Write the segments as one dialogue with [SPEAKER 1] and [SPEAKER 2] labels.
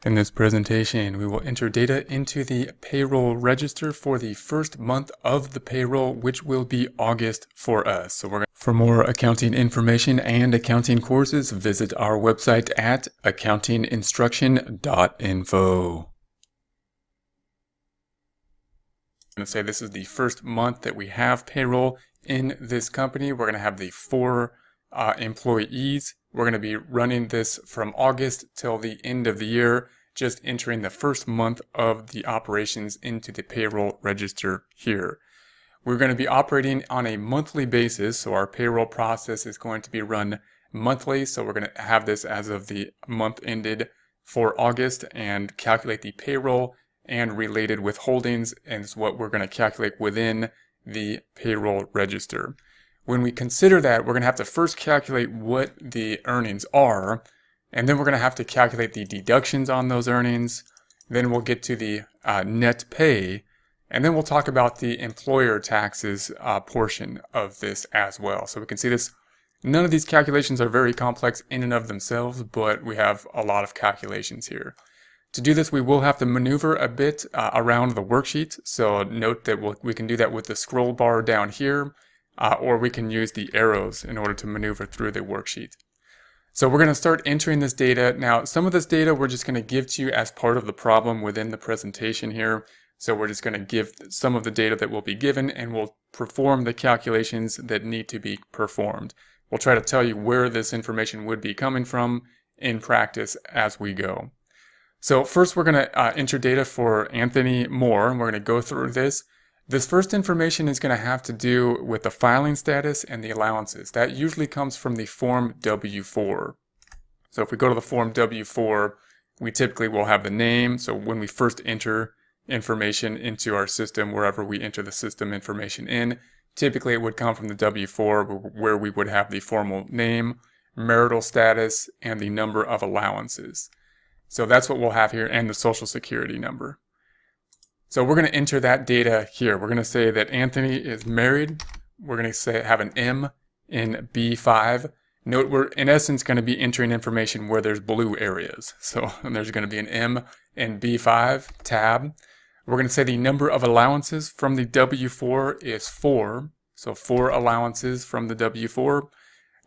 [SPEAKER 1] In this presentation, we will enter data into the payroll register for the first month of the payroll, which will be August for us. For more accounting information and accounting courses, visit our website at accountinginstruction.info. I'm going to say this is the first month that we have payroll in this company. We're going to have the 4 employees. We're going to be running this from August till the end of the year, just entering the first month of the operations into the payroll register here. We're going to be operating on a monthly basis, so our payroll process is going to be run monthly. So we're going to have this as of the month ended for August and calculate the payroll and related withholdings, and it's what we're going to calculate within the payroll register. When we consider that, we're going to have to first calculate what the earnings are, and then we're going to have to calculate the deductions on those earnings. Then we'll get to the net pay, and then we'll talk about the employer taxes portion of this as well. So we can see this. None of these calculations are very complex in and of themselves, but we have a lot of calculations here. To do this, we will have to maneuver a bit around the worksheet. So note that we can do that with the scroll bar down here, or we can use the arrows in order to maneuver through the worksheet. So we're going to start entering this data. Now, some of this data we're just going to give to you as part of the problem within the presentation here. So we're just going to give some of the data that will be given, and we'll perform the calculations that need to be performed. We'll try to tell you where this information would be coming from in practice as we go. So first we're going to enter data for Anthony Moore, and we're going to go through this. This first information is going to have to do with the filing status and the allowances. That usually comes from the Form W-4. So if we go to the Form W-4, we typically will have the name. So when we first enter information into our system, wherever we enter the system information in, typically it would come from the W-4, where we would have the formal name, marital status, and the number of allowances. So that's what we'll have here, and the Social Security number. So we're going to enter that data here. We're going to say that Anthony is married. We're going to say have an M in B5. Note we're in essence going to be entering information where there's blue areas. So there's going to be an M in B5 tab. We're going to say the number of allowances from the W-4 is 4. So 4 allowances from the W-4.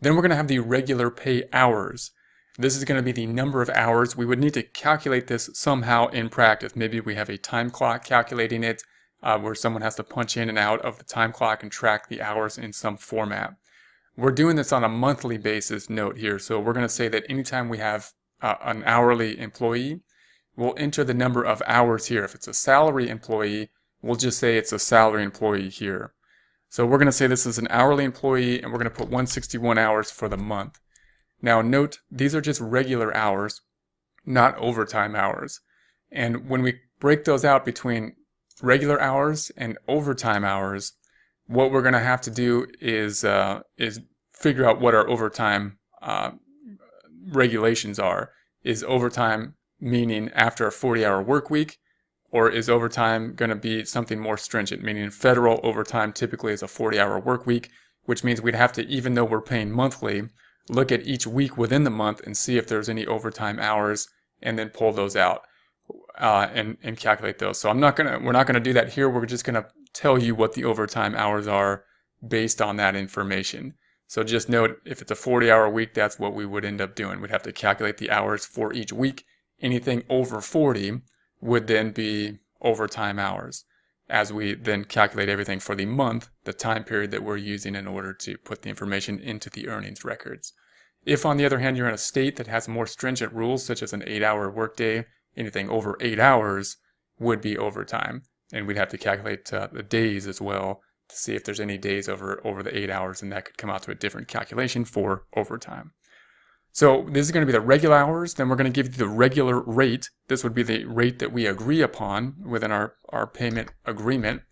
[SPEAKER 1] Then we're going to have the regular pay hours. This is going to be the number of hours. We would need to calculate this somehow in practice. Maybe we have a time clock calculating it, where someone has to punch in and out of the time clock and track the hours in some format. We're doing this on a monthly basis, note here. So we're going to say that anytime we have an hourly employee, we'll enter the number of hours here. If it's a salary employee, we'll just say it's a salary employee here. So we're going to say this is an hourly employee, and we're going to put 161 hours for the month. Now note, these are just regular hours, not overtime hours. And when we break those out between regular hours and overtime hours, what we're going to have to do is figure out what our overtime regulations are. Is overtime meaning after a 40-hour work week, or is overtime going to be something more stringent, meaning federal overtime typically is a 40-hour work week, which means we'd have to, even though we're paying monthly, look at each week within the month and see if there's any overtime hours, and then pull those out and calculate those. So we're not gonna do that here. We're just gonna tell you what the overtime hours are based on that information. So just note, if it's a 40-hour week, that's what we would end up doing. We'd have to calculate the hours for each week. Anything over 40 would then be overtime hours, as we then calculate everything for the month, the time period that we're using in order to put the information into the earnings records. If, on the other hand, you're in a state that has more stringent rules, such as an 8-hour workday, anything over 8 hours would be overtime. And we'd have to calculate the days as well to see if there's any days over the 8 hours, and that could come out to a different calculation for overtime. So this is going to be the regular hours. Then we're going to give you the regular rate. This would be the rate that we agree upon within our payment agreement.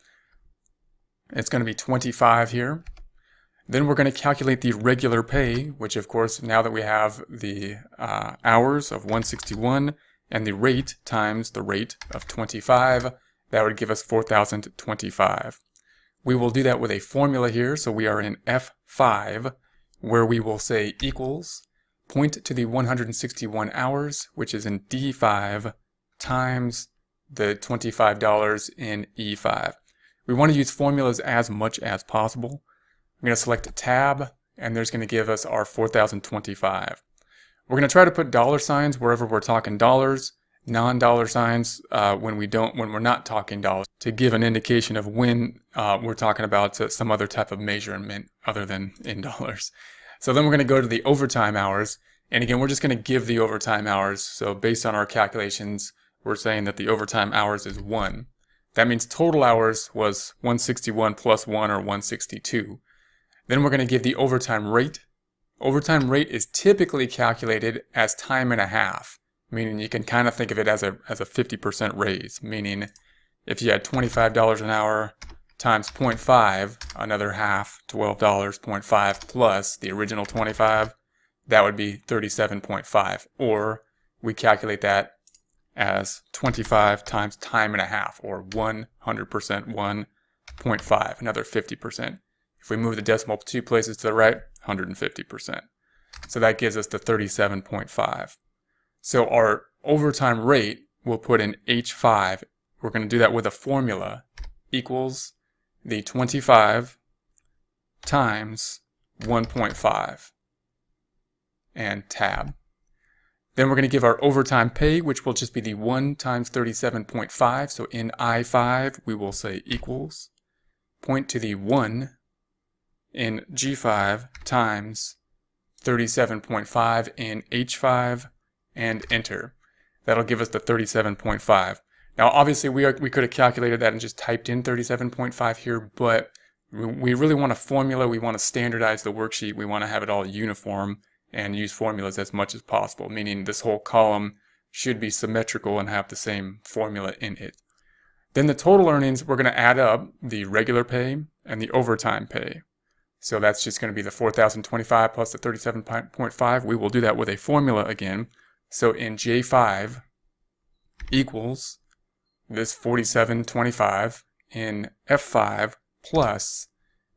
[SPEAKER 1] It's going to be 25 here. Then we're going to calculate the regular pay, which of course, now that we have the hours of 161 and the rate times the rate of 25, that would give us 4,025. We will do that with a formula here. So we are in F5, where we will say equals point to the 161 hours, which is in D5, times the $25 in E5. We want to use formulas as much as possible. I'm going to select a tab, and there's going to give us our 4,025. We're going to try to put dollar signs wherever we're talking dollars, non-dollar signs when we're not talking dollars, to give an indication of when we're talking about some other type of measurement other than in dollars. So then we're going to go to the overtime hours, and again we're just going to give the overtime hours. So based on our calculations, we're saying that the overtime hours is 1. That means total hours was 161 plus 1, or 162. Then we're going to give the overtime rate. Overtime rate is typically calculated as time and a half, meaning you can kind of think of it as a 50% raise, meaning if you had $25 an hour times 0.5, another half, $12, 0.5 plus the original 25, that would be 37.5. Or we calculate that as 25 times time and a half, or 100%, 1.5, another 50%. If we move the decimal 2 places to the right, 150%. So that gives us the 37.5. So our overtime rate we'll put in H5. We're going to do that with a formula, equals the 25 times 1.5 and tab. Then we're going to give our overtime pay, which will just be the 1 times 37.5. So in I5 we will say equals, point to the 1 in G5 times 37.5 in H5, and enter. That'll give us the 37.5. Now obviously we could have calculated that and just typed in 37.5 here, but we really want a formula. We want to standardize the worksheet. We want to have it all uniform and use formulas as much as possible, meaning this whole column should be symmetrical and have the same formula in it. Then the total earnings, we're going to add up the regular pay and the overtime pay. So that's just going to be the 4,025 plus the 37.5. We will do that with a formula again. So in J5 equals this 47.25 in F5 plus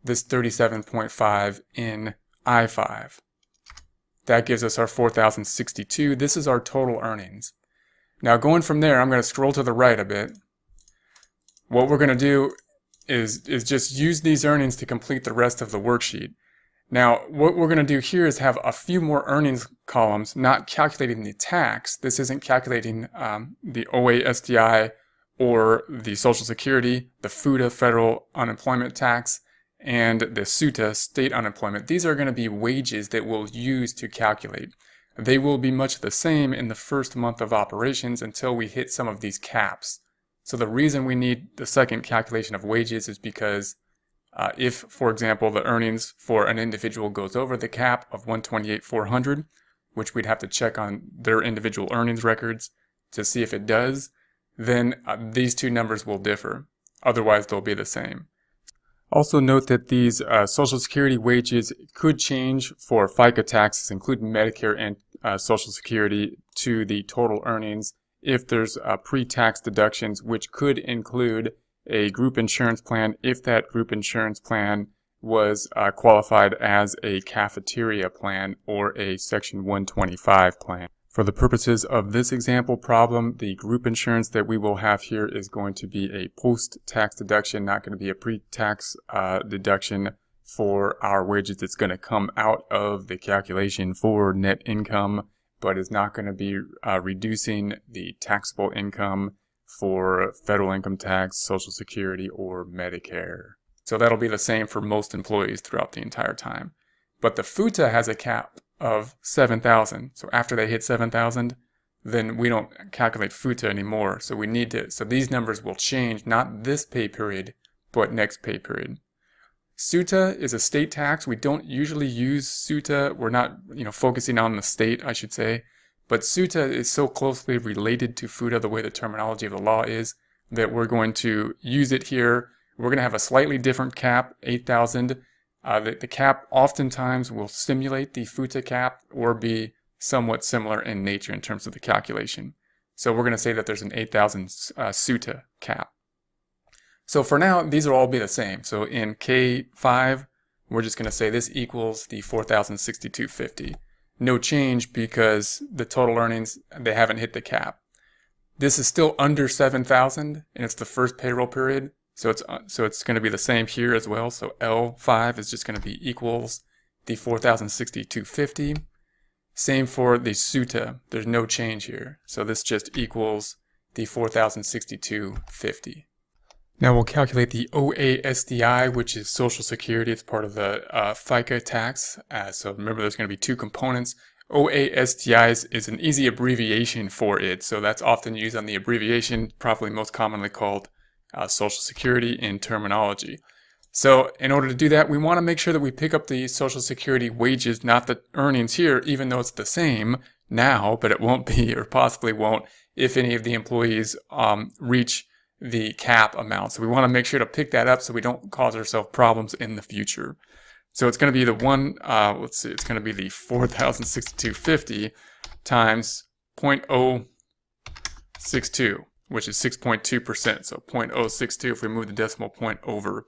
[SPEAKER 1] this 37.5 in I5. That gives us our 4,062. This is our total earnings. Now going from there, I'm going to scroll to the right a bit. What we're going to do is just use these earnings to complete the rest of the worksheet. Now, what we're going to do here is have a few more earnings columns, not calculating the tax. This isn't calculating the Oasdi or the Social Security, the FUTA, federal unemployment tax, and the SUTA, state unemployment. These are going to be wages that we'll use to calculate. They will be much the same in the first month of operations until we hit some of these caps. So the reason we need the second calculation of wages is because if, for example, the earnings for an individual goes over the cap of 128,400, which we'd have to check on their individual earnings records to see if it does, then these two numbers will differ. Otherwise, they'll be the same. Also note that these Social Security wages could change for FICA taxes, including Medicare and Social Security, to the total earnings if there's pre-tax deductions, which could include a group insurance plan if that group insurance plan was qualified as a cafeteria plan or a Section 125 plan. For the purposes of this example problem, the group insurance that we will have here is going to be a post-tax deduction, not going to be a pre-tax deduction for our wages. It's going to come out of the calculation for net income, but is not going to be reducing the taxable income for federal income tax, Social Security, or Medicare. So that'll be the same for most employees throughout the entire time. But the FUTA has a cap of 7,000. So after they hit 7,000, then we don't calculate FUTA anymore. So we need to, so these numbers will change, not this pay period, but next pay period. SUTA is a state tax. We don't usually use SUTA. We're not, focusing on the state, I should say. But SUTA is so closely related to FUTA, the way the terminology of the law is, that we're going to use it here. We're going to have a slightly different cap, 8,000. The cap oftentimes will simulate the FUTA cap or be somewhat similar in nature in terms of the calculation. So we're going to say that there's an 8,000 SUTA cap. So for now, these will all be the same. So in K5, we're just going to say this equals the 4,062.50. no change because the total earnings, they haven't hit the cap. This is still under 7,000 and it's the first payroll period. So it's going to be the same here as well. So L5 is just going to be equals the 4,062.50. Same for the SUTA. There's no change here. So this just equals the 4,062.50. Now we'll calculate the OASDI, which is Social Security. It's part of the FICA tax. So remember, there's going to be two components. OASDI is an easy abbreviation for it. So that's often used on the abbreviation, probably most commonly called Social Security in terminology. So in order to do that, we want to make sure that we pick up the Social Security wages, not the earnings here, even though it's the same now, but it won't be or possibly won't if any of the employees reach the cap amount. So we want to make sure to pick that up so we don't cause ourselves problems in the future. So it's going to be the let's see, it's going to be the 4,062.50 times 0.062, which is 6.2%. So 0.062 if we move the decimal point over.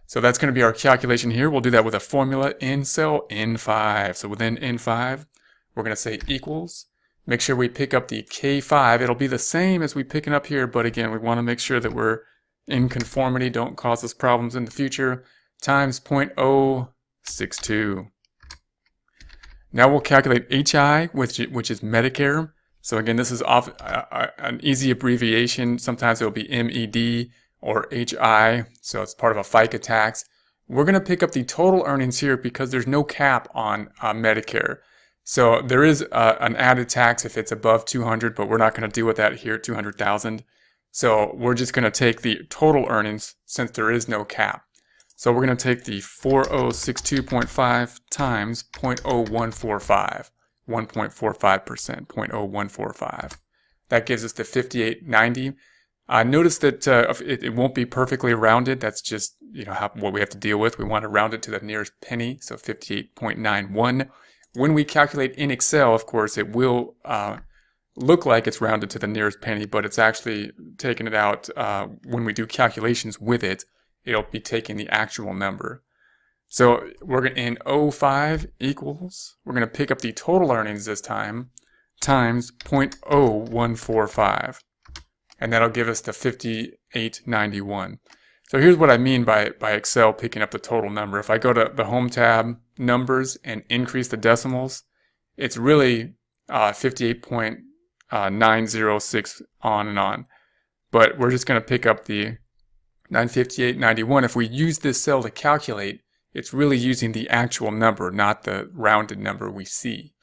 [SPEAKER 1] So that's going to be our calculation here. We'll do that with a formula in cell N5. So within N5, we're going to say equals. Make sure we pick up the K5. It'll be the same as we picking up here, but again, we want to make sure that we're in conformity, don't cause us problems in the future, times 0.062. Now we'll calculate HI, which is Medicare. So again, this is an easy abbreviation. Sometimes it'll be MED or HI, so it's part of a FICA tax. We're going to pick up the total earnings here because there's no cap on Medicare. So there is an added tax if it's above 200, but we're not going to deal with that here at 200,000. So we're just going to take the total earnings since there is no cap. So we're going to take the 4062.5 times 0.0145, 1.45%, 0.0145. That gives us the 5890. Notice that it won't be perfectly rounded. That's just what we have to deal with. We want to round it to the nearest penny, so 58.91. When we calculate in Excel, of course, it will look like it's rounded to the nearest penny, but it's actually taking it out when we do calculations with it. It'll be taking the actual number. So we're going to in 05 equals, we're going to pick up the total earnings this time times 0.0145. And that'll give us the 5891. So here's what I mean by Excel picking up the total number. If I go to the Home tab, Numbers, and increase the decimals, it's really 58.906 on and on. But we're just going to pick up the 958.91. If we use this cell to calculate, it's really using the actual number, not the rounded number we see.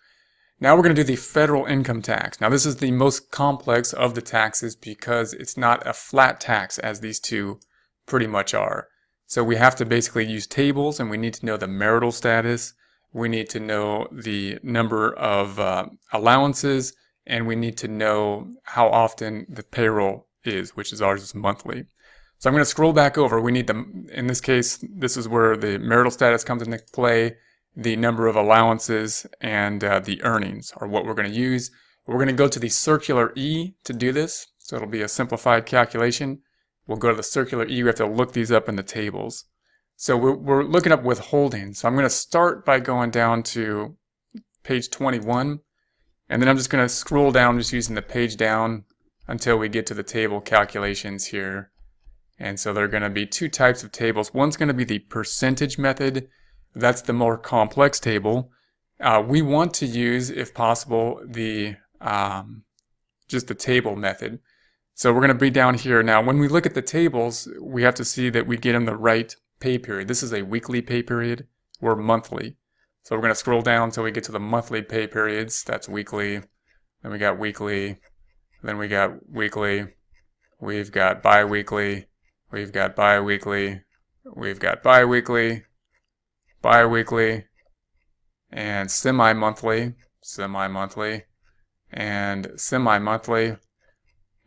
[SPEAKER 1] Now we're going to do the federal income tax. Now this is the most complex of the taxes because it's not a flat tax as these two pretty much are. So we have to basically use tables, and we need to know the marital status, we need to know the number of allowances, and we need to know how often the payroll is, which is ours is monthly. So I'm going to scroll back over. We need in this case, this is where the marital status comes into play. The number of allowances and the earnings are what we're going to use. We're going to go to the circular E to do this. So it'll be a simplified calculation. We'll go to the circular E. We have to look these up in the tables. So we're looking up withholding. So I'm going to start by going down to page 21. And then I'm just going to scroll down just using the page down until we get to the table calculations here. And so there are going to be two types of tables. One's going to be the percentage method. That's the more complex table. We want to use, if possible, the just the table method. So we're going to be down here. Now, when we look at the tables, we have to see that we get in the right pay period. This is a weekly pay period. We're monthly. So we're going to scroll down until we get to the monthly pay periods. That's weekly. Then we got weekly. Then we got weekly. We've got bi-weekly. We've got bi-weekly. We've got bi-weekly. Bi-weekly, and semi-monthly, semi-monthly, and semi-monthly,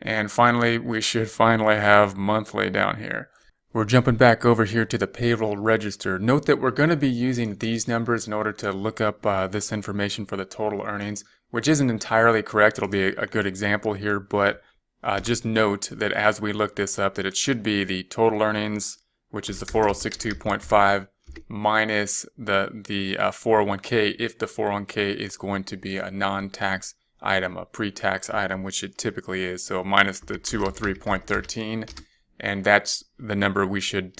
[SPEAKER 1] and finally we should finally have monthly down here. We're jumping back over here to the payroll register. Note that we're going to be using these numbers in order to look up this information for the total earnings, which isn't entirely correct. It'll be a good example here, but just note that as we look this up that it should be the total earnings, which is the 4062.5, minus the 401k if the 401k is going to be a non-tax item, a pre-tax item, which it typically is. So minus the 203.13, and that's the number we should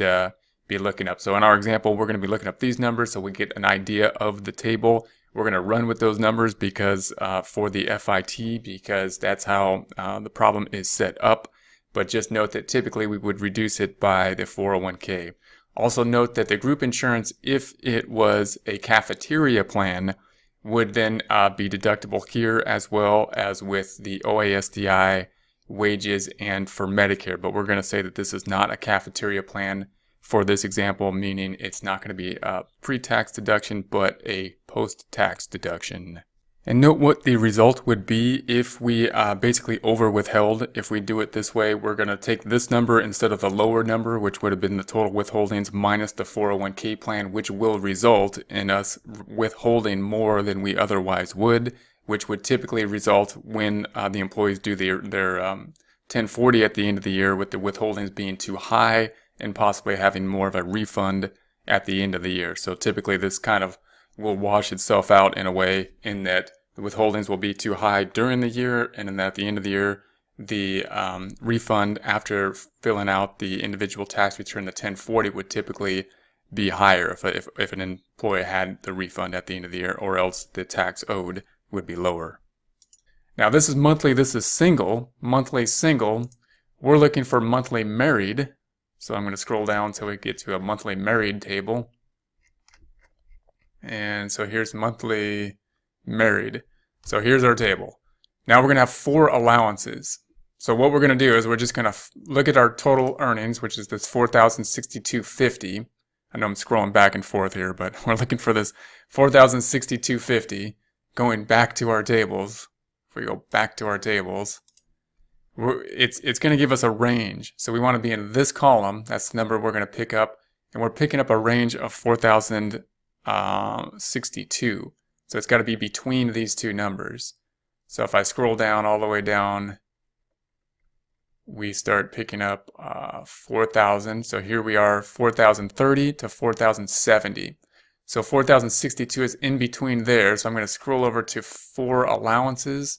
[SPEAKER 1] be looking up. So in our example, we're going to be looking up these numbers so we get an idea of the table. We're going to run with those numbers because for the FIT, because that's how the problem is set up. But just note that typically we would reduce it by the 401k. Also note that the group insurance, if it was a cafeteria plan, would then be deductible here as well as with the OASDI wages and for Medicare. But we're going to say that this is not a cafeteria plan for this example, meaning it's not going to be a pre-tax deduction, but a post-tax deduction. And note what the result would be if we basically over withheld. If we do it this way, we're going to take this number instead of the lower number, which would have been the total withholdings minus the 401k plan, which will result in us withholding more than we otherwise would, which would typically result when the employees do their 1040 at the end of the year, with the withholdings being too high and possibly having more of a refund at the end of the year. So typically this kind of will wash itself out in a way in that the withholdings will be too high during the year, and then at the end of the year, the refund after filling out the individual tax return, the 1040, would typically be higher if an employee had the refund at the end of the year, or else the tax owed would be lower. Now this is monthly, this is single. Monthly single, we're looking for monthly married. So I'm going to scroll down until we get to a monthly married table. And so here's monthly married. So here's our table. Now we're going to have 4 allowances. So what we're going to do is we're just going to look at our total earnings, which is this $4,062.50. I know I'm scrolling back and forth here, but we're looking for this $4,062.50. Going back to our tables. If we go back to our tables, it's going to give us a range. So we want to be in this column. That's the number we're going to pick up. And we're picking up a range of 4,062. So it's got to be between these two numbers. So if I scroll down all the way down, we start picking up 4,000. So here we are, 4,030 to 4,070. So 4,062 is in between there. So I'm going to scroll over to 4 allowances,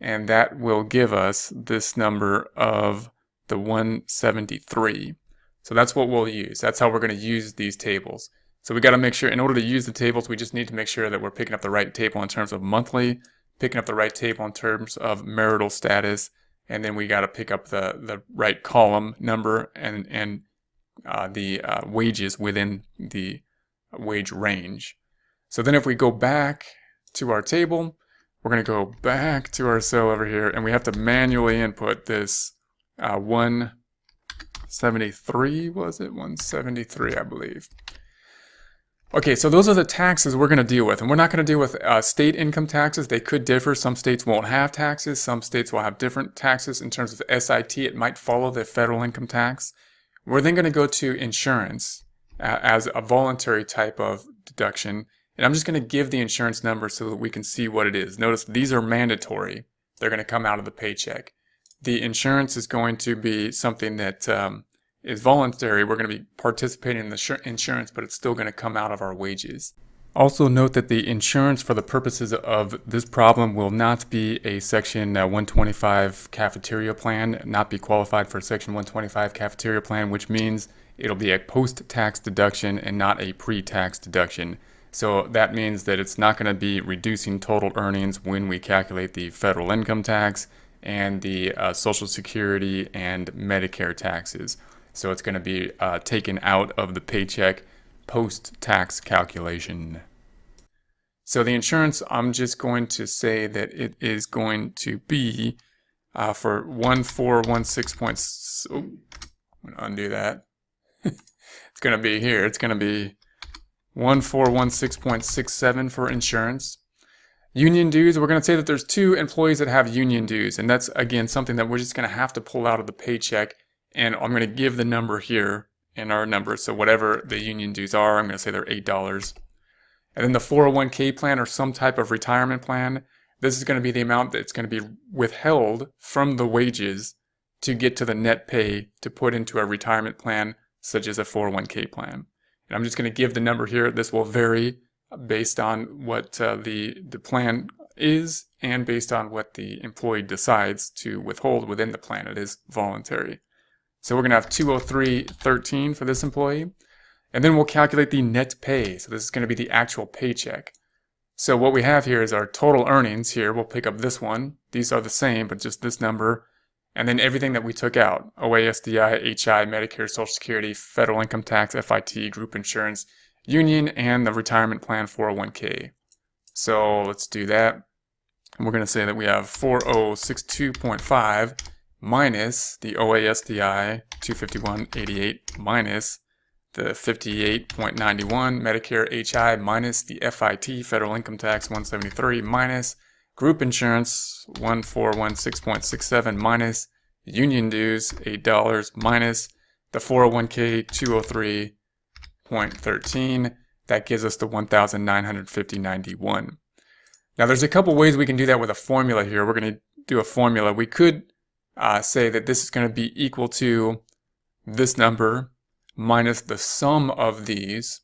[SPEAKER 1] and that will give us this number of the 173. So that's what we'll use. That's how we're going to use these tables. So we got to make sure, in order to use the tables, we just need to make sure that we're picking up the right table in terms of monthly, picking up the right table in terms of marital status, and then we got to pick up the right column number and the wages within the wage range. So then if we go back to our table, we're going to go back to our cell over here, and we have to manually input this 173, was it? 173, I believe. Okay, so those are the taxes we're going to deal with. And we're not going to deal with state income taxes. They could differ. Some states won't have taxes. Some states will have different taxes. In terms of SIT, it might follow the federal income tax. We're then going to go to insurance as a voluntary type of deduction. And I'm just going to give the insurance number so that we can see what it is. Notice these are mandatory. They're going to come out of the paycheck. The insurance is going to be something that is voluntary. We're going to be participating in the insurance, but it's still going to come out of our wages. Also note that the insurance for the purposes of this problem will not be a Section 125 cafeteria plan, not be qualified for a Section 125 cafeteria plan, which means it'll be a post-tax deduction and not a pre-tax deduction. So that means that it's not going to be reducing total earnings when we calculate the federal income tax and the Social Security and Medicare taxes. So it's going to be taken out of the paycheck post-tax calculation. So the insurance, I'm just going to say that it is going to be for 1416 I'm going to undo that. It's going to be here. It's going to be 1416.67 for insurance. Union dues, we're going to say that there's 2 employees that have union dues, and that's, again, something that we're just going to have to pull out of the paycheck. And I'm going to give the number here in our number. So whatever the union dues are, I'm going to say they're $8. And then the 401k plan or some type of retirement plan, this is going to be the amount that's going to be withheld from the wages to get to the net pay to put into a retirement plan such as a 401k plan. And I'm just going to give the number here. This will vary based on what the plan is and based on what the employee decides to withhold within the plan. It is voluntary. So we're going to have 203.13 for this employee. And then we'll calculate the net pay. So this is going to be the actual paycheck. So what we have here is our total earnings here. We'll pick up this one. These are the same, but just this number. And then everything that we took out: OASDI, HI, Medicare, Social Security, federal income tax, FIT, group insurance, union, and the retirement plan 401k. So let's do that. We're going to say that we have 4062.5 minus the OASDI 251.88 minus the 58.91 Medicare HI minus the FIT federal income tax 173 minus group insurance 1416.67 minus union dues $8 minus the 401k 203.13. That gives us the 1,950.91. Now there's a couple ways we can do that with a formula here. We're going to do a formula. We could say that this is going to be equal to this number minus the sum of these.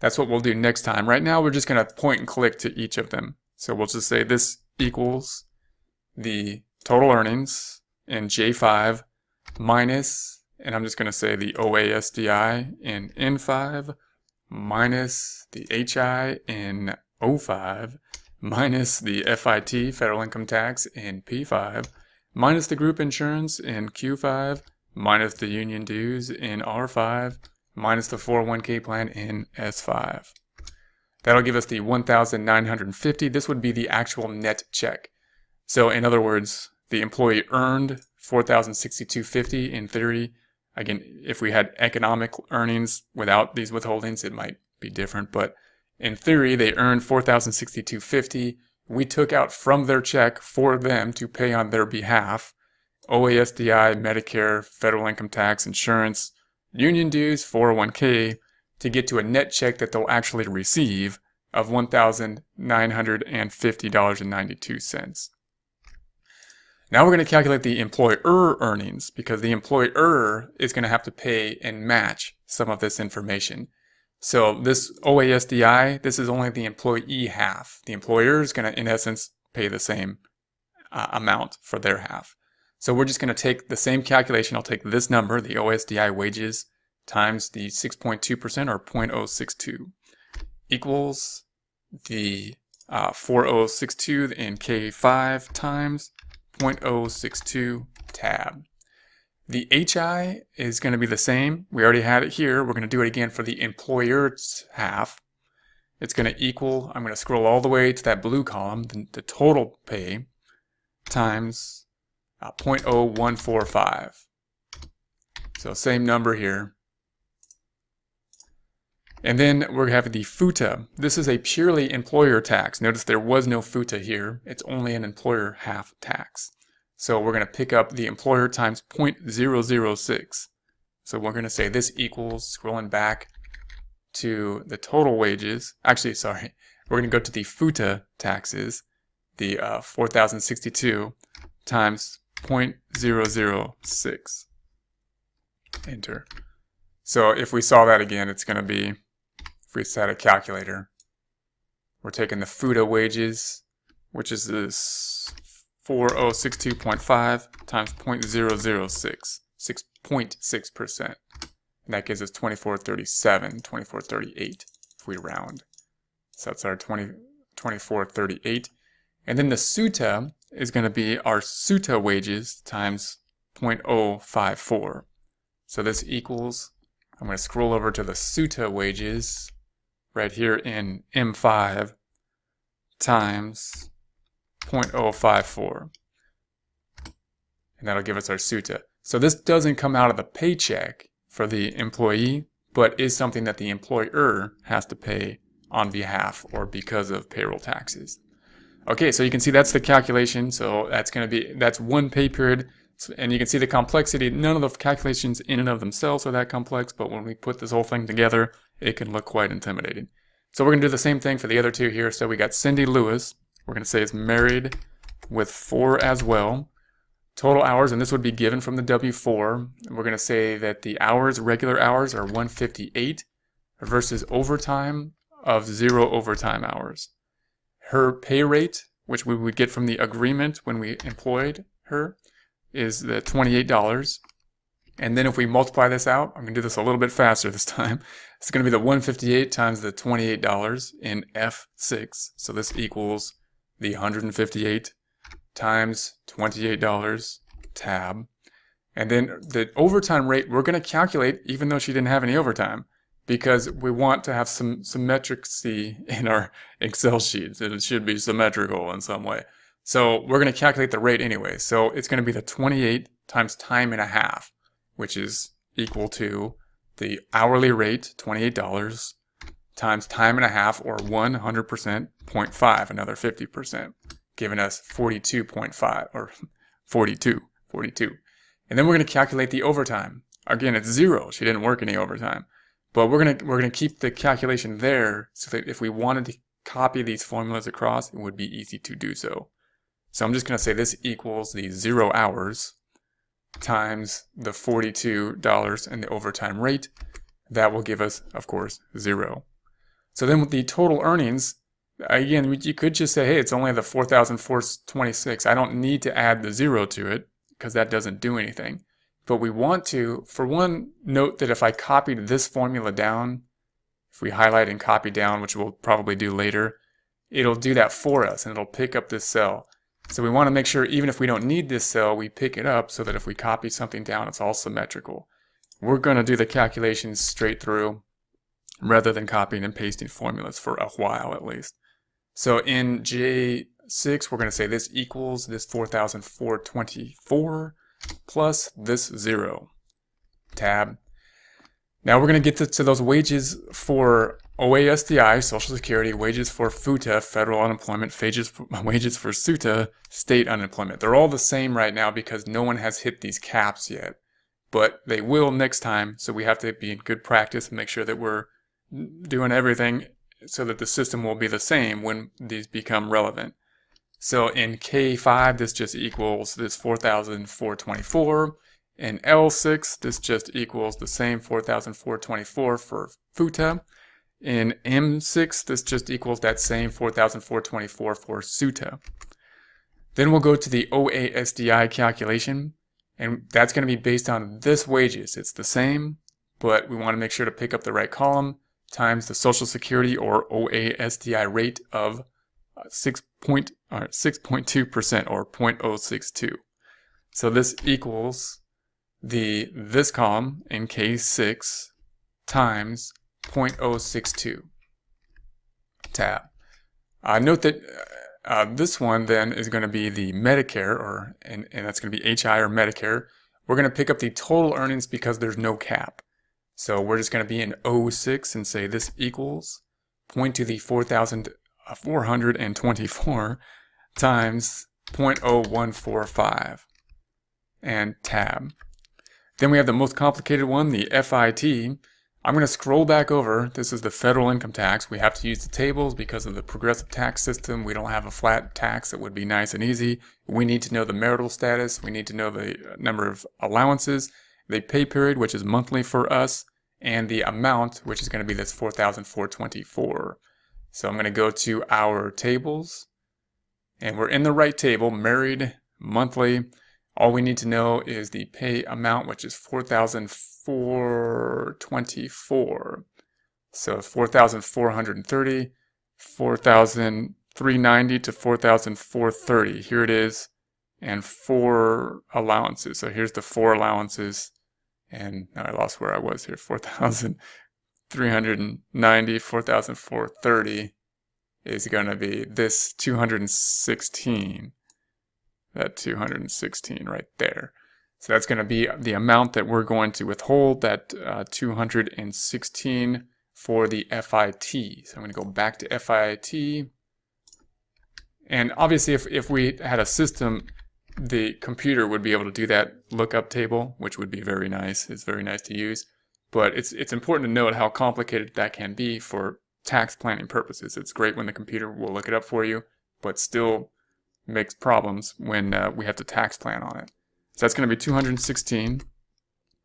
[SPEAKER 1] That's what we'll do next time. Right now we're just going to point and click to each of them. So we'll just say this equals the total earnings in J5 minus, and I'm just going to say the OASDI in N5 minus the HI in O5 minus the FIT federal income tax in P5 minus the group insurance in Q5 minus the union dues in R5 minus the 401k plan in S5. That'll give us the 1,950. This would be the actual net check. So in other words, the employee earned 4,062.50 in theory. Again, if we had economic earnings without these withholdings, it might be different. But in theory, they earned 4,062.50. We took out from their check for them to pay on their behalf OASDI, Medicare, federal income tax, insurance, union dues, 401k, to get to a net check that they'll actually receive of $1,950.92. Now we're going to calculate the employer earnings, because the employer is going to have to pay and match some of this information. So this OASDI, this is only the employee half. The employer is going to, in essence, pay the same amount for their half. So we're just going to take the same calculation. I'll take this number, the OASDI wages, times the 6.2% or 0.062 equals the 4062 in K5 times 0.062 tab. The HI is going to be the same. We already had it here. We're going to do it again for the employer's half. It's going to equal, I'm going to scroll all the way to that blue column, the total pay, times 0.0145. So same number here. And then we're having the FUTA. This is a purely employer tax. Notice there was no FUTA here. It's only an employer half tax. So we're going to pick up the employer times 0.006. So we're going to say this equals, scrolling back to the total wages. Actually, sorry. We're going to go to the FUTA taxes, the 4,062 times 0.006. Enter. So if we saw that again, it's going to be, if we set a calculator, we're taking the FUTA wages, which is this 4062.5 times 0.006, 6.6%. And that gives us 2437, 2438 if we round. So that's our 2438. And then the SUTA is going to be our SUTA wages times 0.054. So this equals, I'm going to scroll over to the SUTA wages right here in M5 times 0.054. And that'll give us our SUTA. So this doesn't come out of the paycheck for the employee, but is something that the employer has to pay on behalf or because of payroll taxes. Okay, so you can see that's the calculation. So that's going to be, that's one pay period. And you can see the complexity. None of the calculations in and of themselves are that complex, but when we put this whole thing together, it can look quite intimidating. So we're going to do the same thing for the other two here. So we got Cindy Lewis. We're going to say is married with 4 as well. Total hours, and this would be given from the W-4. We're going to say that the hours, regular hours, are 158. versus overtime of 0 overtime hours. Her pay rate, which we would get from the agreement when we employed her, is the $28. And then if we multiply this out, I'm going to do this a little bit faster this time. It's going to be the 158 times the $28 in F6. So this equals the 158 times $28 tab. And then the overtime rate, we're going to calculate even though she didn't have any overtime, because we want to have some symmetry in our Excel sheets. It should be symmetrical in some way. So we're going to calculate the rate anyway. So it's going to be the 28 times time and a half, which is equal to the hourly rate, $28, times time and a half, or 100%, 0.5, another 50%, giving us 42.5, or 42. And then we're going to calculate the overtime. Again, it's 0. She didn't work any overtime. But we're gonna keep the calculation there so that if we wanted to copy these formulas across, it would be easy to do so. So I'm just going to say this equals the 0 hours times the $42 and the overtime rate. That will give us, of course, 0. So then with the total earnings, again, you could just say, hey, it's only the $4,426. I don't need to add the 0 to it because that doesn't do anything. But we want to, for one, note that if I copied this formula down, if we highlight and copy down, which we'll probably do later, it'll do that for us and it'll pick up this cell. So we want to make sure even if we don't need this cell, we pick it up so that if we copy something down, it's all symmetrical. We're going to do the calculations straight through rather than copying and pasting formulas for a while at least. So in J6, we're going to say this equals this 4,424 plus this 0. Tab. Now we're going to get to those wages for OASDI, Social Security, wages for FUTA, Federal Unemployment, wages for SUTA, State Unemployment. They're all the same right now because no one has hit these caps yet. But they will next time, so we have to be in good practice and make sure that we're doing everything so that the system will be the same when these become relevant. So in K5, this just equals this 4,424. In L6, this just equals the same 4,424 for FUTA. In M6, this just equals that same 4,424 for SUTA. Then we'll go to the OASDI calculation, and that's going to be based on this wages. It's the same, but we want to make sure to pick up the right column times the Social Security or OASDI rate of 6.2% or 0.062. So this equals this column in K6 times 0.062. Tab. Note that this one then is going to be the Medicare, and that's going to be HI or Medicare. We're going to pick up the total earnings because there's no cap. So we're just going to be in 06 and say this equals, point to the 4,424 times 0.0145 and tab. Then we have the most complicated one, the FIT. I'm going to scroll back over. This is the federal income tax. We have to use the tables because of the progressive tax system. We don't have a flat tax. It would be nice and easy. We need to know the marital status. We need to know the number of allowances, the pay period, which is monthly for us, and the amount, which is going to be this 4,424. So I'm going to go to our tables, and we're in the right table, married, monthly. All we need to know is the pay amount, which is 4,424. So 4,430, 4,390 to 4,430. Here it is, and 4 allowances. So here's the 4 allowances, and now I lost where I was here. 4,390, 4,430 is going to be this 216. That 216 right there. So that's going to be the amount that we're going to withhold, that 216 for the FIT. So I'm going to go back to FIT. And obviously if we had a system, the computer would be able to do that lookup table, which would be very nice. It's very nice to use. But it's important to note how complicated that can be for tax planning purposes. It's great when the computer will look it up for you, but still makes problems when we have to tax plan on it. So that's going to be 216.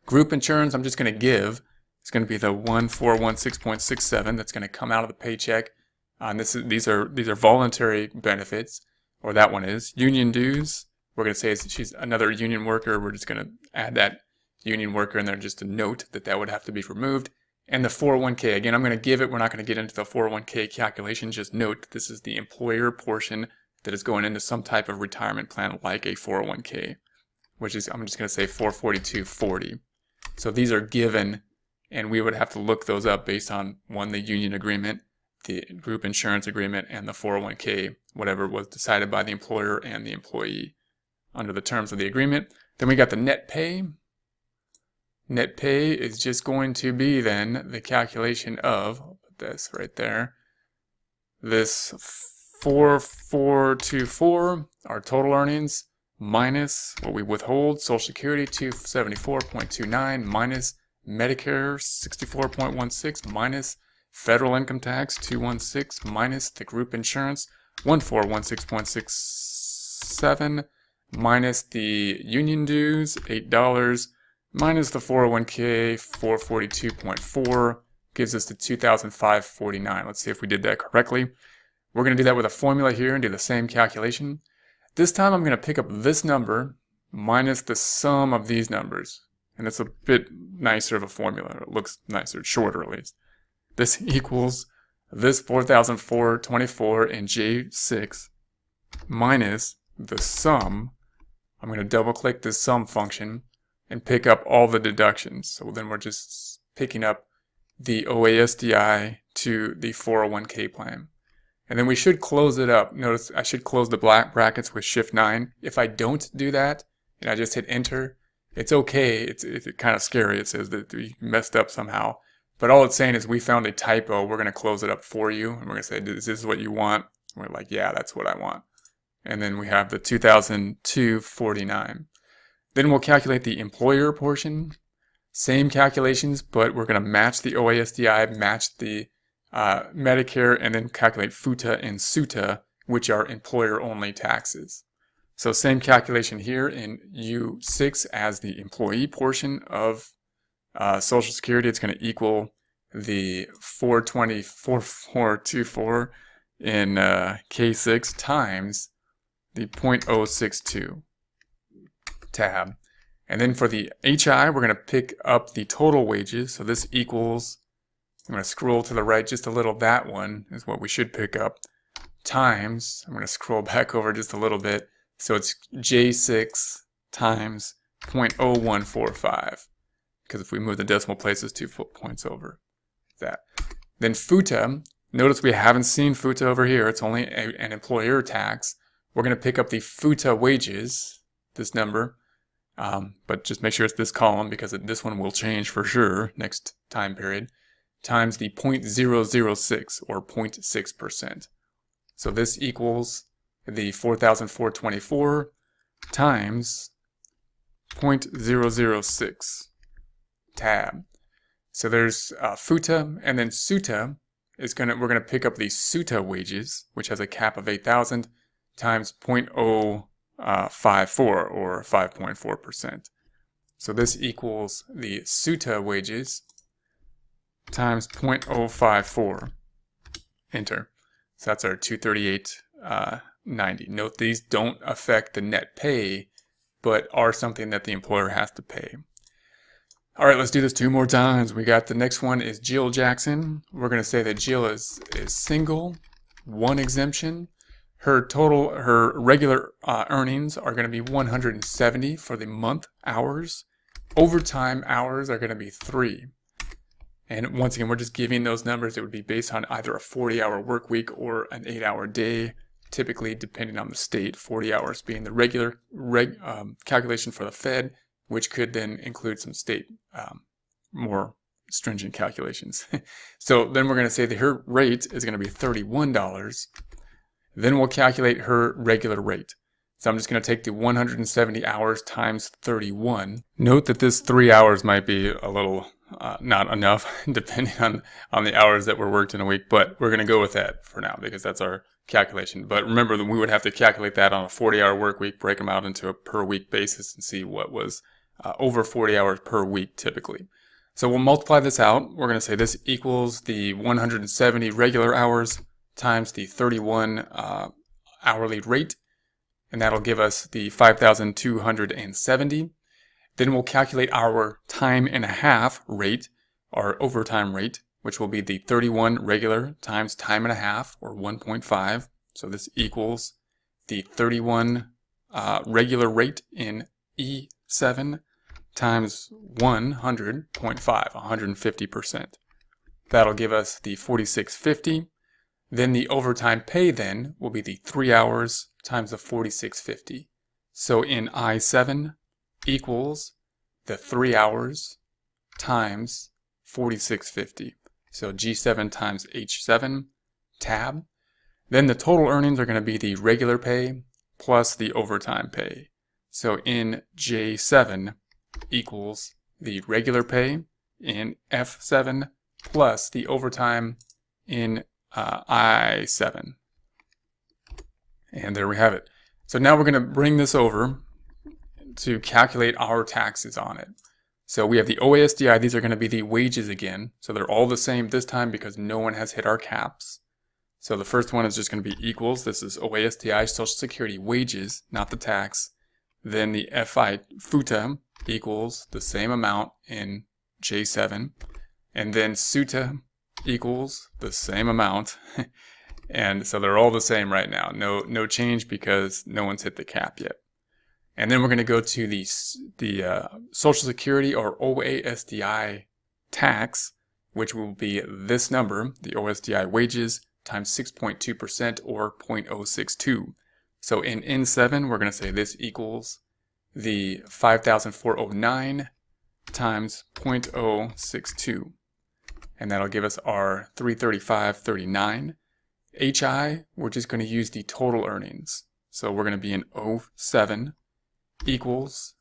[SPEAKER 1] Group insurance, I'm just going to give. is going to be the 1416.67 that's going to come out of the paycheck. And these are voluntary benefits, or that one is. Union dues, we're going to say she's another union worker. We're just going to add that union worker in there just to note that would have to be removed. And the 401k, again, I'm going to give it, we're not going to get into the 401k calculation, just note this is the employer portion that is going into some type of retirement plan like a 401k, which is, I'm just going to say 442.40. So these are given, and we would have to look those up based on the union agreement, the group insurance agreement, and the 401k, whatever was decided by the employer and the employee under the terms of the agreement. Then we got the net pay. Net pay is just going to be then the calculation of, I'll put this right there, this 4424, our total earnings, minus what we withhold, Social Security 274.29, minus Medicare 64.16, minus federal income tax 216, minus the group insurance 1416.67, minus the union dues $8, minus the 401k 442.4, gives us the 2,549. Let's see if we did that correctly. We're going to do that with a formula here and do the same calculation. This time I'm going to pick up this number minus the sum of these numbers. And it's a bit nicer of a formula. It looks nicer, shorter at least. This equals this 4,424 in J6 minus the sum. I'm going to double click this sum function and pick up all the deductions. So then we're just picking up the OASDI to the 401k plan. And then we should close it up. Notice I should close the black brackets with Shift 9. If I don't do that and I just hit enter, it's okay. It's kind of scary. It says that we messed up somehow. But all it's saying is we found a typo. We're going to close it up for you. And we're going to say, is this what you want? And we're like, yeah, that's what I want. And then we have the 2,249. Then we'll calculate the employer portion. Same calculations, but we're going to match the OASDI, match the Medicare, and then calculate FUTA and SUTA, which are employer-only taxes. So same calculation here in U6 as the employee portion of Social Security. It's going to equal the 424 in K6 times the 0.062 tab. And then for the HI, we're going to pick up the total wages. So this equals, I'm going to scroll to the right just a little, that one is what we should pick up, times, I'm going to scroll back over just a little bit, so it's J6 times 0.0145, because if we move the decimal places 2 points over, that. Then FUTA, notice we haven't seen FUTA over here, it's only an employer tax. We're going to pick up the FUTA wages, this number, but just make sure it's this column because this one will change for sure next time period, times the 0.006 or 0.6%. So this equals the 4,424 times 0.006 tab. So there's FUTA, and then SUTA is we're gonna pick up the SUTA wages, which has a cap of 8,000, times 0.054 or 5.4%. So this equals the SUTA wages times 0.054. Enter. So that's our 238.90. Note these don't affect the net pay, but are something that the employer has to pay. All right, let's do this 2 more times. We got the next one is Jill Jackson. We're going to say that Jill is single, 1 exemption. Her regular earnings are going to be 170 for the month hours. Overtime hours are going to be 3. And once again, we're just giving those numbers. It would be based on either a 40-hour work week or an 8-hour day, typically depending on the state, 40 hours being the regular calculation for the Fed, which could then include some state more stringent calculations. So then we're going to say that her rate is going to be $31. Then we'll calculate her regular rate. So I'm just going to take the 170 hours times 31. Note that this 3 hours might be a little not enough depending on the hours that were worked in a week, but we're going to go with that for now because that's our calculation. But remember that we would have to calculate that on a 40-hour work week, break them out into a per week basis and see what was over 40 hours per week typically. So we'll multiply this out. We're going to say this equals the 170 regular hours times the 31 hourly rate, and that'll give us the 5,270. Then we'll calculate our time and a half rate, our overtime rate, which will be the 31 regular times time and a half, or 1.5. So this equals the 31 regular rate in E7 times 100.5, 150%. That'll give us the 4650. Then the overtime pay then will be the 3 hours times the 4650. So in I7 equals the 3 hours times 4650. So G7 times H7, tab. Then the total earnings are going to be the regular pay plus the overtime pay. So in J7 equals the regular pay in F7 plus the overtime in I7. And there we have it. So now we're going to bring this over to calculate our taxes on it. So we have the OASDI. These are going to be the wages again. So they're all the same this time because no one has hit our caps. So the first one is just going to be equals. This is OASDI, Social Security wages, not the tax. Then the FI FUTA equals the same amount in J7. And then SUTA equals the same amount. And so they're all the same right now. No change because no one's hit the cap yet. And then we're going to go to the Social Security or OASDI tax, which will be this number, the OASDI wages, times 6.2% or 0.062. So in N7, we're going to say this equals the 5,409 times 0.062. And that'll give us our 335.39. HI, we're just going to use the total earnings. So we're going to be in 07 equals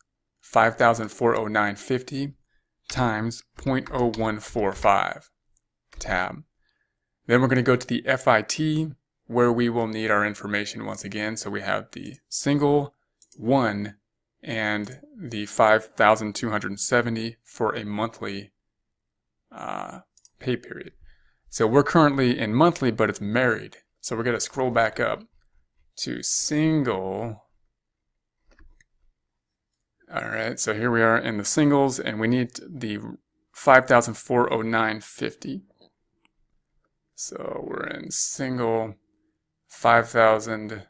[SPEAKER 1] 5,409.50 times 0.0145, tab. Then we're going to go to the FIT, where we will need our information once again. So we have the single, 1, and the 5,270 for a monthly pay period. So we're currently in monthly, but it's married. So we're going to scroll back up to single. All right, so here we are in the singles, and we need the 5,409.50. So we're in single 5,000,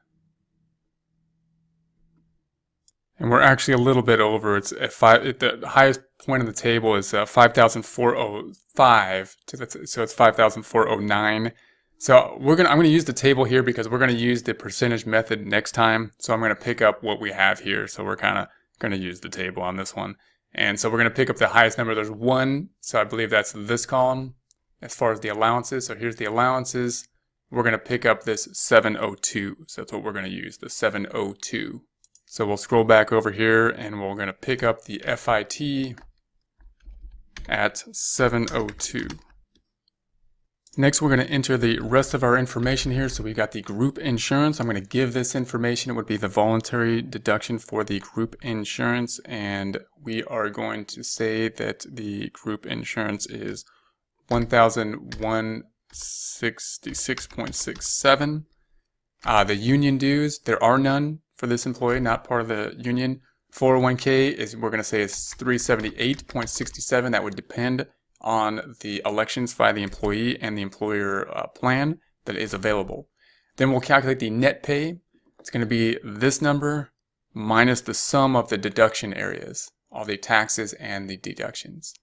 [SPEAKER 1] and we're actually a little bit over. It's at the highest point of the table is 5,405 so it's 5,409. So I'm going to use the table here because we're going to use the percentage method next time. So I'm going to pick up what we have here. So we're kind of going to use the table on this one. And so we're going to pick up the highest number. There's 1, so I believe that's this column as far as the allowances. So here's the allowances. We're going to pick up this 702. So that's what we're going to use, the 702. So we'll scroll back over here and we're going to pick up the FIT at 702. Next, we're going to enter the rest of our information here. So we got the group insurance. I'm going to give this information. It would be the voluntary deduction for the group insurance. And we are going to say that the group insurance is 1,166.67. The union dues, there are none for this employee, not part of the union. 401k is, we're going to say, is 378.67. That would depend on the elections by the employee and the employer plan that is available. Then we'll calculate the net pay. It's going to be this number minus the sum of the deduction areas, all the taxes and the deductions.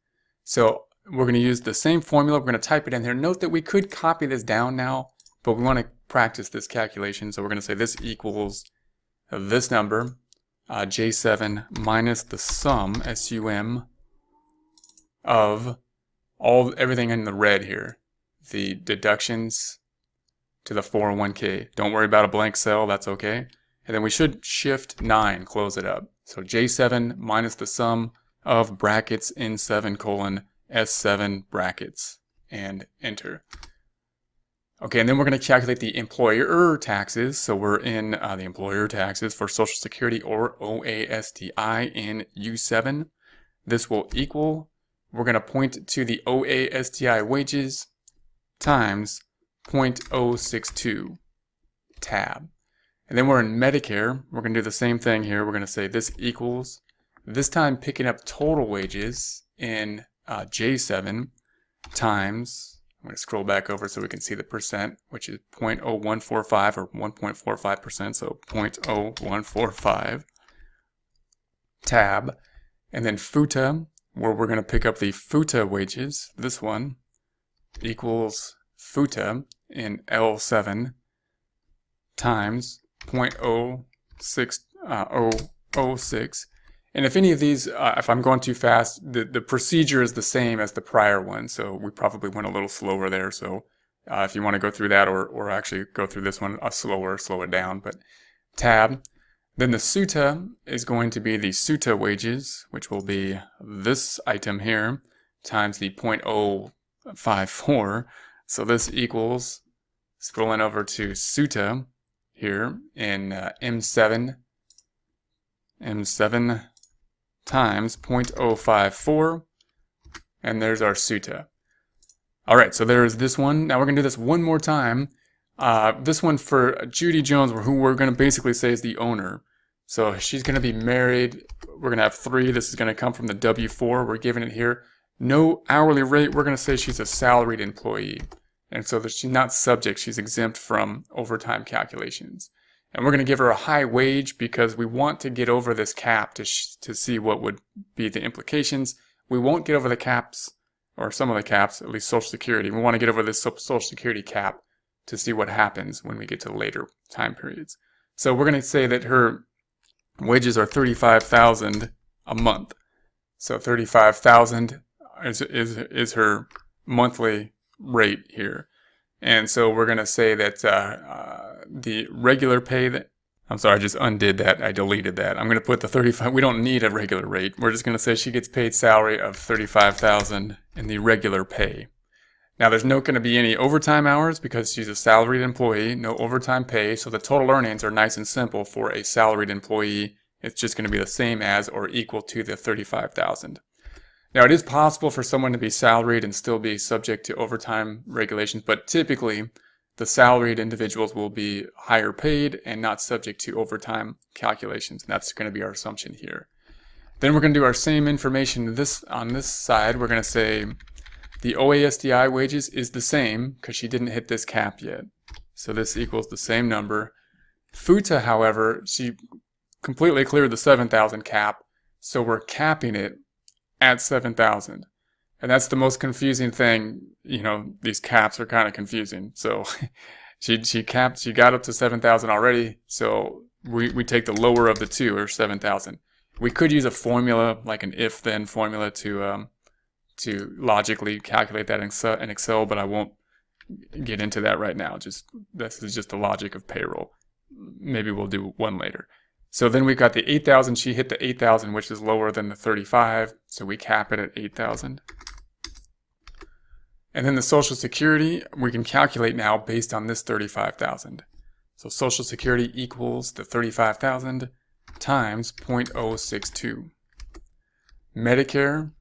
[SPEAKER 1] So we're going to use the same formula. We're going to type it in there. Note that we could copy this down now, but we want to practice this calculation. So we're going to say this equals this number, J7 minus the sum, SUM, of everything in the red here, the deductions to the 401k. Don't worry about a blank cell, that's okay. And then we should shift 9, close it up. So J7 minus the sum of brackets N7 colon S7 brackets, and enter. Okay, and then we're going to calculate the employer taxes. So we're in the employer taxes for Social Security or OASDI in U7. This will equal we're going to point to the OASDI wages times 0.062 tab. And then we're in Medicare. We're going to do the same thing here. We're going to say this equals, this time picking up total wages in J7 times, I'm going to scroll back over so we can see the percent, which is 0.0145 or 1.45%, so 0.0145 tab. And then FUTA, where we're going to pick up the FUTA wages, this one, equals FUTA in L7 times 0.006. And if any of these, if I'm going too fast, the procedure is the same as the prior one, so we probably went a little slower there. So if you want to go through that or actually go through this one slow it down, but tab. Then the SUTA is going to be the SUTA wages, which will be this item here, times the 0.054. So this equals, scrolling over to SUTA here in M7 times 0.054, and there's our SUTA. Alright, so there's this one. Now we're going to do this one more time. This one for Judy Jones, who we're going to basically say is the owner. So she's going to be married. We're going to have 3. This is going to come from the W-4. We're giving it here. No hourly rate. We're going to say she's a salaried employee. And so that she's not subject. She's exempt from overtime calculations. And we're going to give her a high wage because we want to get over this cap to see what would be the implications. We won't get over the caps, or some of the caps, at least Social Security. We want to get over this Social Security cap to see what happens when we get to later time periods. So we're going to say that her wages are $35,000 a month. So $35,000 is her monthly rate here. And so we're going to say that the regular pay that, I'm sorry, I just undid that. I deleted that. I'm going to put the 35. We don't need a regular rate. We're just going to say she gets paid salary of $35,000 in the regular pay. Now there's not going to be any overtime hours because she's a salaried employee, no overtime pay. So the total earnings are nice and simple for a salaried employee. It's just going to be the same as or equal to the $35,000. Now, it is possible for someone to be salaried and still be subject to overtime regulations, but typically the salaried individuals will be higher paid and not subject to overtime calculations, and that's going to be our assumption here. Then we're going to do our same information on this side. We're going to say the OASDI wages is the same because she didn't hit this cap yet. So this equals the same number. FUTA, however, she completely cleared the 7,000 cap, so we're capping it at 7,000. And that's the most confusing thing. You know, these caps are kind of confusing. So she got up to 7,000 already. So we take the lower of the two, or 7,000. We could use a formula, like an if-then formula to logically calculate that in Excel, but I won't get into that right now. This is just the logic of payroll. Maybe we'll do one later. So then we've got the 8,000. She hit the 8,000, which is lower than the 35. So we cap it at 8,000. And then the Social Security, we can calculate now based on this 35,000. So Social Security equals the 35,000 times 0.062. Medicare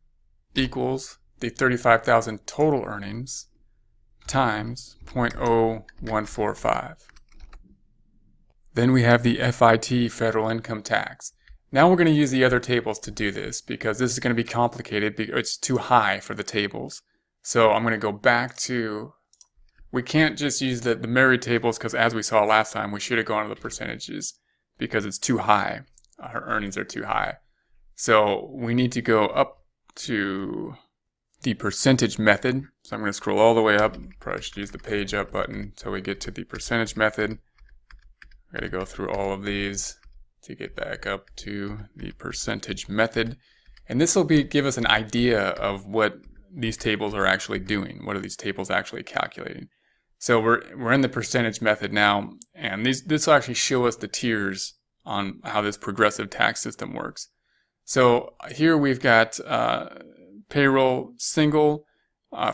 [SPEAKER 1] equals the 35,000 total earnings times 0.0145. Then we have the FIT, federal income tax. Now we're going to use the other tables to do this because this is going to be complicated because it's too high for the tables. So I'm going to go back to, we can't just use the married tables because as we saw last time, we should have gone to the percentages because it's too high. Her earnings are too high. So we need to go up to the percentage method. So I'm going to scroll all the way up. Probably should use the page up button until we get to the percentage method. We're going to go through all of these to get back up to the percentage method. And this will give us an idea of what these tables are actually doing. What are these tables actually calculating? So we're in the percentage method now, and this will actually show us the tiers on how this progressive tax system works. So here we've got payroll single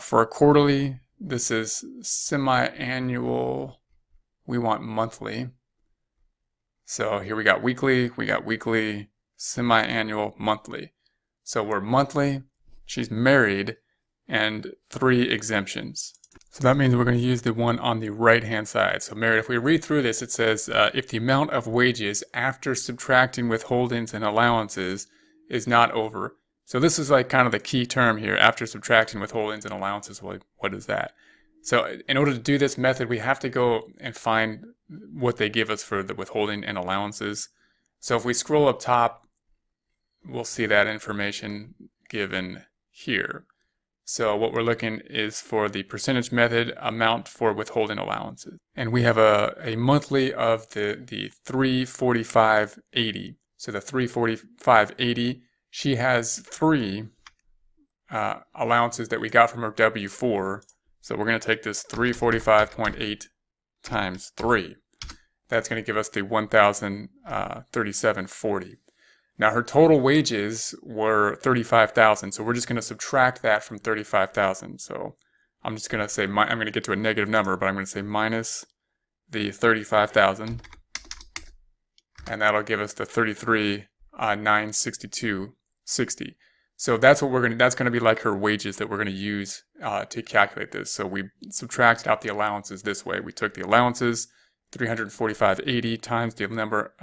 [SPEAKER 1] for a quarterly. This is semi-annual. We want monthly. So here we got weekly, semi-annual, monthly. So we're monthly. she's married, and 3 exemptions. So that means we're going to use the one on the right hand side. So married, if we read through this, it says if the amount of wages after subtracting withholdings and allowances is not over. So this is like kind of the key term here, after subtracting withholdings and allowances. What is that? So in order to do this method, we have to go and find what they give us for the withholding and allowances. So if we scroll up top, we'll see that information given here. So what we're looking is for the percentage method amount for withholding allowances. And we have a monthly of the 345.80. So the 345.80, she has 3 allowances that we got from her W-4. So we're going to take this 345.8 times 3. That's going to give us the 1,037.40. Now her total wages were 35,000, so we're just going to subtract that from 35,000. So I'm just going to say, I'm going to get to a negative number, but I'm going to say minus the 35,000, and that'll give us the 33,962.60. So that's what that's going to be like her wages that we're going to use to calculate this. So we subtracted out the allowances this way. We took the allowances, 345.80 times the number,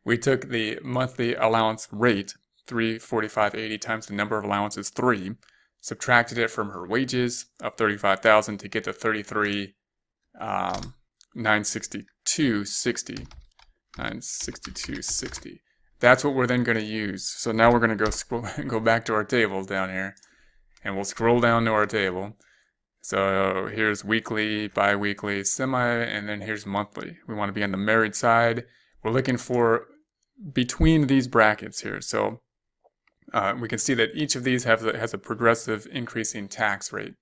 [SPEAKER 1] we took the monthly allowance rate, 345.80 times the number of allowances, 3, subtracted it from her wages of 35,000 to get to 33,962.60. 962.60. That's what we're then going to use. So now we're going to go back to our tables down here, and we'll scroll down to our table. So here's weekly, bi-weekly, semi, and then here's monthly. We want to be on the married side. We're looking for between these brackets here. So we can see that each of these has a progressive increasing tax rate,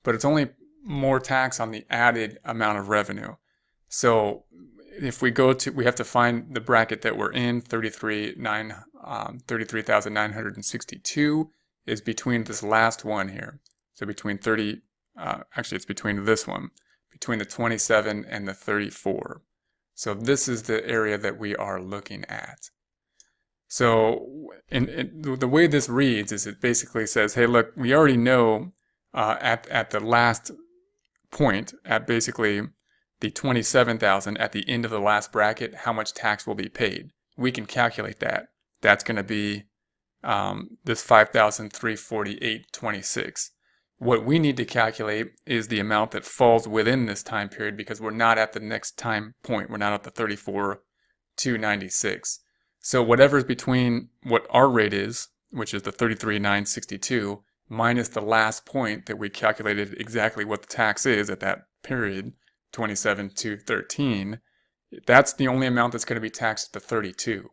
[SPEAKER 1] but it's only more tax on the added amount of revenue. So if we we have to find the bracket that we're in, 33,962 is between this last one here. So between actually it's between this one, between the 27 and the 34. So this is the area that we are looking at. So the way this reads is it basically says, hey, look, we already know at the last point, at basically the 27,000 at the end of the last bracket, how much tax will be paid. We can calculate that. That's going to be this 5,348.26. What we need to calculate is the amount that falls within this time period, because we're not at the next time point. We're not at the 34,296. So whatever's between what our rate is, which is the 33,962, minus the last point that we calculated exactly what the tax is at that period, 27,213, that's the only amount that's going to be taxed at the 32.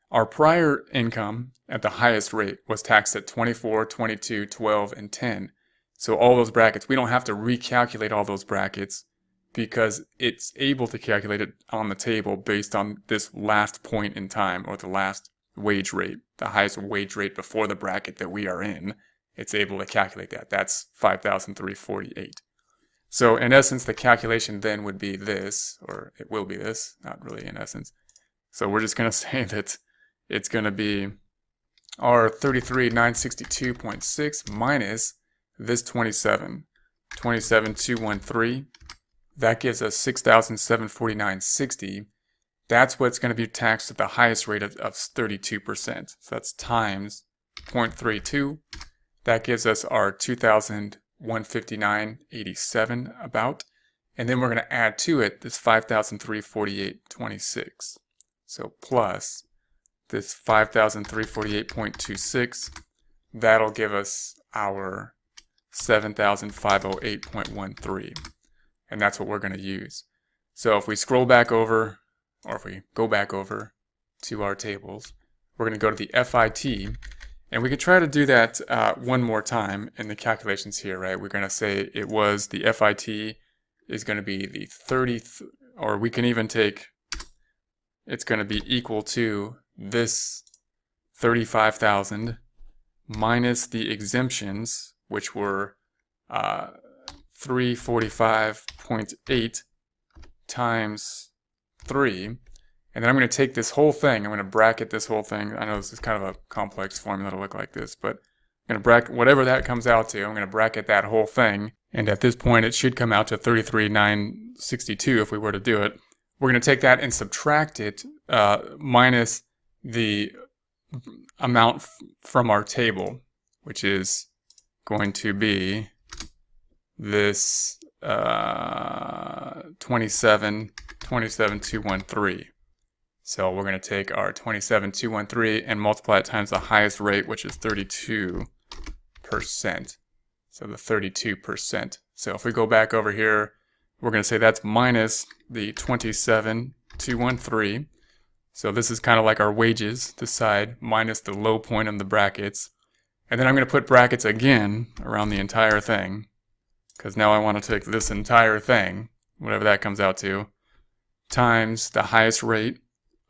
[SPEAKER 1] Our prior income at the highest rate was taxed at 24, 22, 12, and 10. So all those brackets, we don't have to recalculate all those brackets because it's able to calculate it on the table based on this last point in time, or the last wage rate, the highest wage rate before the bracket that we are in. It's able to calculate that. That's 5,348. So in essence, the calculation then would be this, or it will be this, not really in essence. So we're just going to say that it's going to be our 33,962.6 minus this 27,213. That gives us 6,749.60. That's what's going to be taxed at the highest rate of 32%. So that's times 0.32. That gives us our 2,159.87 about. And then we're going to add to it this 5,348.26. So plus this 5,348.26. That'll give us our 7,508.13. And that's what we're going to use. So if we scroll back over, or if we go back over to our tables, we're going to go to the FIT, and we could try to do that one more time in the calculations here, right? We're going to say it was the FIT is going to be the 30, or we can even take, it's going to be equal to this 35,000 minus the exemptions, which were 345.8 times 3. And then I'm going to take this whole thing, I'm going to bracket this whole thing. I know this is kind of a complex formula to look like this, but I'm going to bracket whatever that comes out to. I'm going to bracket that whole thing. And at this point, it should come out to 33,962 if we were to do it. We're going to take that and subtract it minus the amount from our table, which is going to be this 27,213. So we're going to take our 27,213 and multiply it times the highest rate, which is 32%. So the 32%. So if we go back over here, we're going to say that's minus the 27,213. So this is kind of like our wages, this side, minus the low point on the brackets. And then I'm going to put brackets again around the entire thing, because now I want to take this entire thing, whatever that comes out to, times the highest rate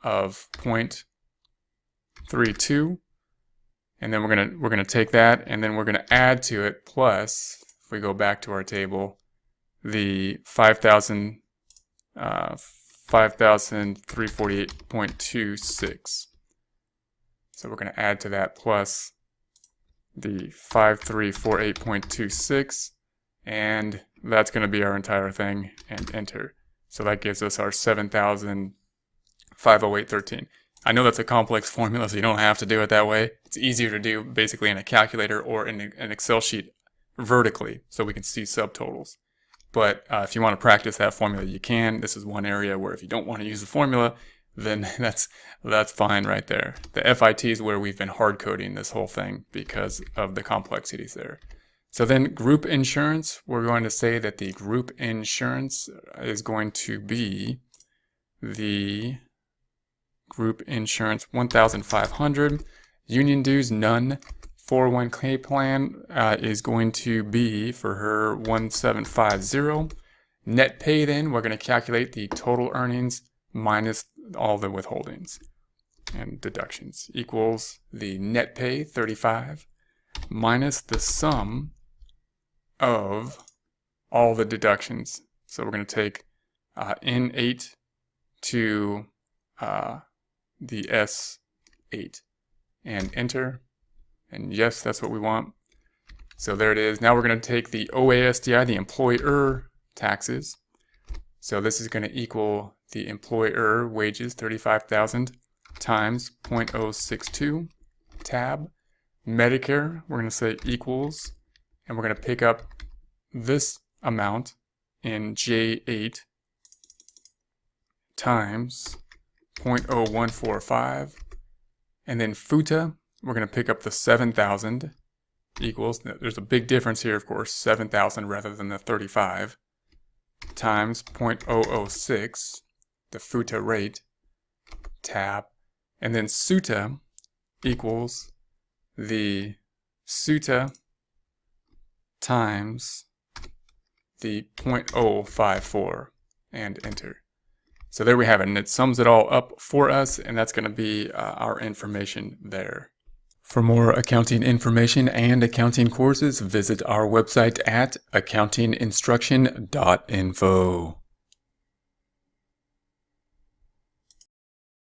[SPEAKER 1] of 0.32. And then we're gonna take that, and then we're gonna add to it plus, if we go back to our table, the 5,348.26. So we're gonna add to that plus the 5,348.26, and that's gonna be our entire thing, and enter. So that gives us our 7,508.13. I know that's a complex formula, so you don't have to do it that way. It's easier to do basically in a calculator or in an Excel sheet vertically, so we can see subtotals. But if you want to practice that formula, you can. This is one area where if you don't want to use the formula, then that's fine right there. The FIT is where we've been hard coding this whole thing because of the complexities there. So then group insurance, we're going to say that the group insurance is going to be the group insurance 1,500. Union dues, none. 401k plan is going to be for her 1,750. Net pay, then we're going to calculate the total earnings minus all the withholdings and deductions, equals the net pay 35 minus the sum of all the deductions. So we're going to take N8 to the S8 and enter, and yes, that's what we want. So there it is. Now we're going to take the OASDI, the employer taxes. So this is going to equal the employer wages, 35,000 times 0.062 tab. Medicare, we're going to say equals, and we're going to pick up this amount in J8 times 0.0145, and then FUTA, we're going to pick up the 7,000 equals, there's a big difference here, of course, 7,000 rather than the 35, times 0.006, the FUTA rate, tab, and then SUTA equals the SUTA times the 0.054, and enter. So there we have it, and it sums it all up for us, and that's going to be our information there. For more accounting information and accounting courses, visit our website at accountinginstruction.info.